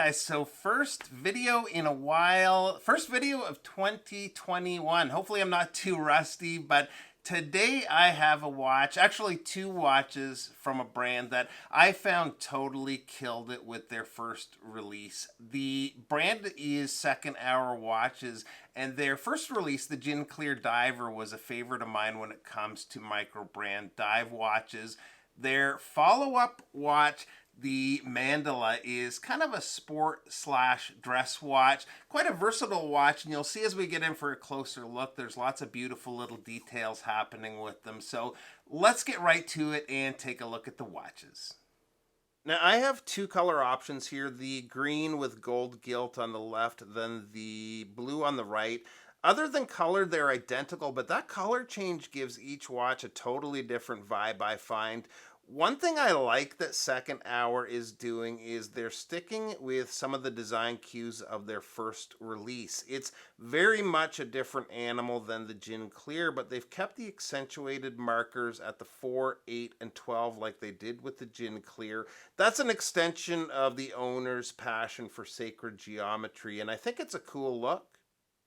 guys, so first video in a while, first video of 2021. Hopefully I'm not too rusty, but today I have a watch, actually two watches from a brand that I found totally killed it with their first release. The brand is Second Hour Watches, and their first release, the Gin Clear Diver, was a favorite of mine when it comes to micro brand dive watches. Their follow-up watch, the Mandala, is kind of a sport slash dress watch, quite a versatile watch, and you'll see as we get in for a closer look, there's lots of beautiful little details happening with them. So let's get right to it and take a look at the watches. Now I have two color options here, the green with gold gilt on the left, then the blue on the right. Other than color, they're identical, but that color change gives each watch a totally different vibe, I find. One thing I like that Second Hour is doing is they're sticking with some of the design cues of their first release. It's very much a different animal than the Gin Clear, but they've kept the accentuated markers at the 4, 8, and 12 like they did with the Gin Clear. That's an extension of the owner's passion for sacred geometry, and I think it's a cool look.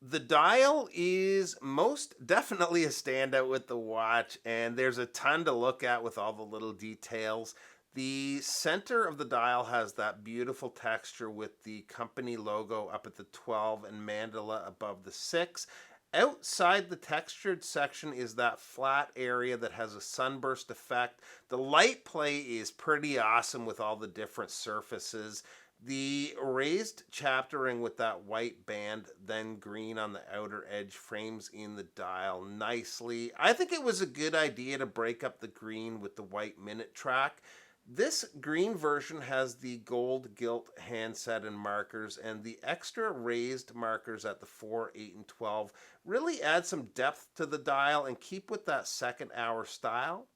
The dial is most definitely a standout with the watch, and there's a ton to look at with all the little details. The center of the dial has that beautiful texture with the company logo up at the 12 and Mandala above the 6. Outside the textured section is that flat area that has a sunburst effect. The light play is pretty awesome with all the different surfaces. The raised chaptering with that white band, then green on the outer edge, frames in the dial nicely. I think it was a good idea to break up the green with the white minute track. This green version has the gold gilt handset and markers, and the extra raised markers at the 4, 8, and 12 really add some depth to the dial and keep with that Second Hour style.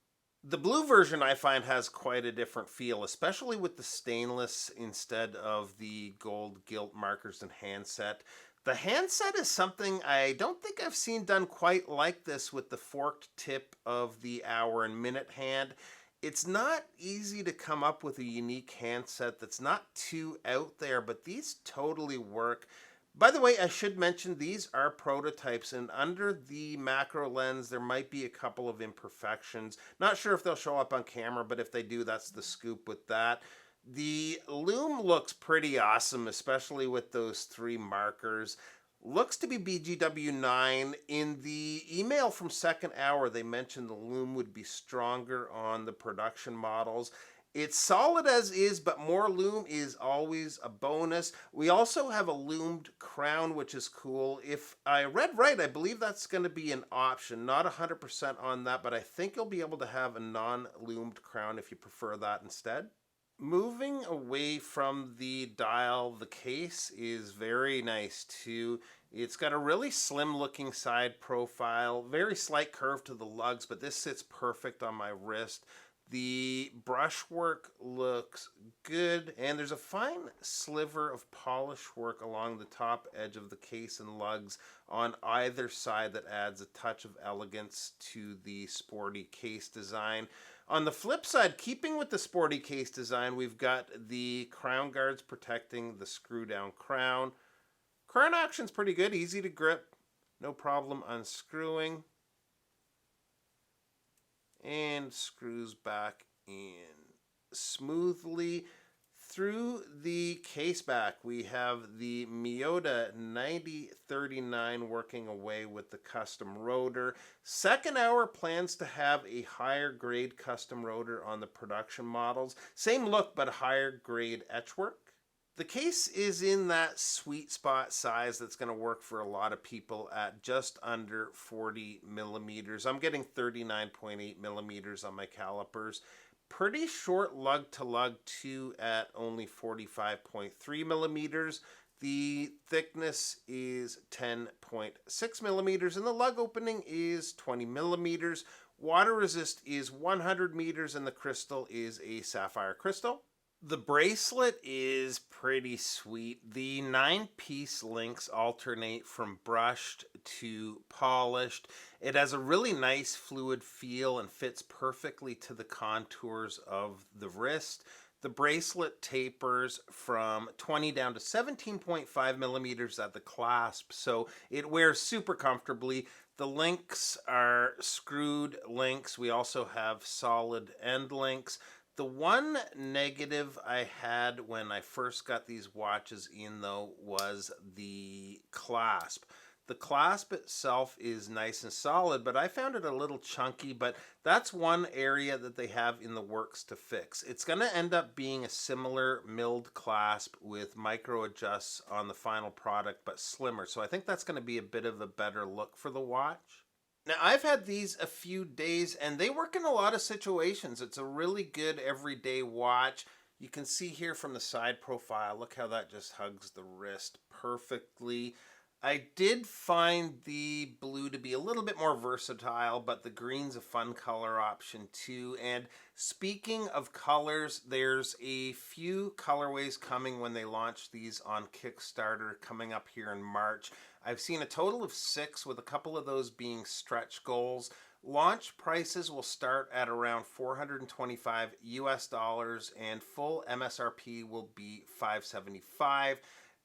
The blue version I find has quite a different feel, especially with the stainless instead of the gold gilt markers and handset. The handset is something I don't think I've seen done quite like this with the forked tip of the hour and minute hand. It's not easy to come up with a unique handset that's not too out there, but these totally work. By the way, I should mention these are prototypes, and under the macro lens, there might be a couple of imperfections. Not sure if they'll show up on camera, but if they do, that's the scoop with that. The lume looks pretty awesome, especially with those 3 markers. Looks to be BGW9. In the email from Second Hour, they mentioned the lume would be stronger on the production models. It's solid as is, but more lume is always a bonus. We also have a lumed crown, which is cool. If I read right, I believe that's going to be an option. Not 100% on that, but I think you'll be able to have a non-lumed crown if you prefer that instead. Moving away from the dial, the case is very nice too. It's got a really slim looking side profile, very slight curve to the lugs, but this sits perfect on my wrist. The brushwork looks good, and there's a fine sliver of polish work along the top edge of the case and lugs on either side that adds a touch of elegance to the sporty case design. On the flip side, keeping with the sporty case design, we've got the crown guards protecting the screw-down crown. Crown action's pretty good, easy to grip, no problem unscrewing. And screws back in smoothly. Through the case back, we have the Miyota 9039 working away with the custom rotor. Second Hour plans to have a higher grade custom rotor on the production models. Same look, but higher grade etchwork. The case is in that sweet spot size that's going to work for a lot of people at just under 40 millimeters. I'm getting 39.8 millimeters on my calipers. Pretty short lug to lug too at only 45.3 millimeters. The thickness is 10.6 millimeters and the lug opening is 20 millimeters. Water resist is 100 meters and the crystal is a sapphire crystal. The bracelet is pretty sweet. The 9-piece links alternate from brushed to polished. It has a really nice fluid feel and fits perfectly to the contours of the wrist. The bracelet tapers from 20 down to 17.5 millimeters at the clasp, so it wears super comfortably. The links are screwed links. We also have solid end links. The one negative I had when I first got these watches in, though, was the clasp. The clasp itself is nice and solid, but I found it a little chunky, but that's one area that they have in the works to fix. It's going to end up being a similar milled clasp with micro adjusts on the final product, but slimmer. So I think that's going to be a bit of a better look for the watch. Now, I've had these a few days and they work in a lot of situations. It's a really good everyday watch. You can see here from the side profile, look how that just hugs the wrist perfectly. I did find the blue to be a little bit more versatile, but the green's a fun color option too. And speaking of colors, there's a few colorways coming when they launch these on Kickstarter coming up here in March. I've seen a total of 6, with a couple of those being stretch goals. Launch prices will start at around $425 US, and full MSRP will be $575.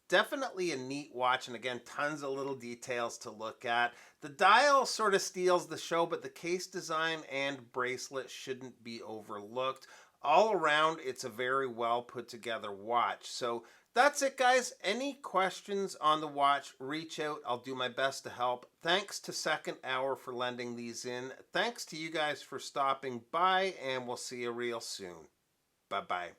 Definitely a neat watch, and again, tons of little details to look at. The dial sort of steals the show, but the case design and bracelet shouldn't be overlooked. All around, it's a very well put together watch. So that's it, guys. Any questions on the watch, reach out. I'll do my best to help. Thanks to Second Hour for lending these in. Thanks to you guys for stopping by, and we'll see you real soon. Bye-bye.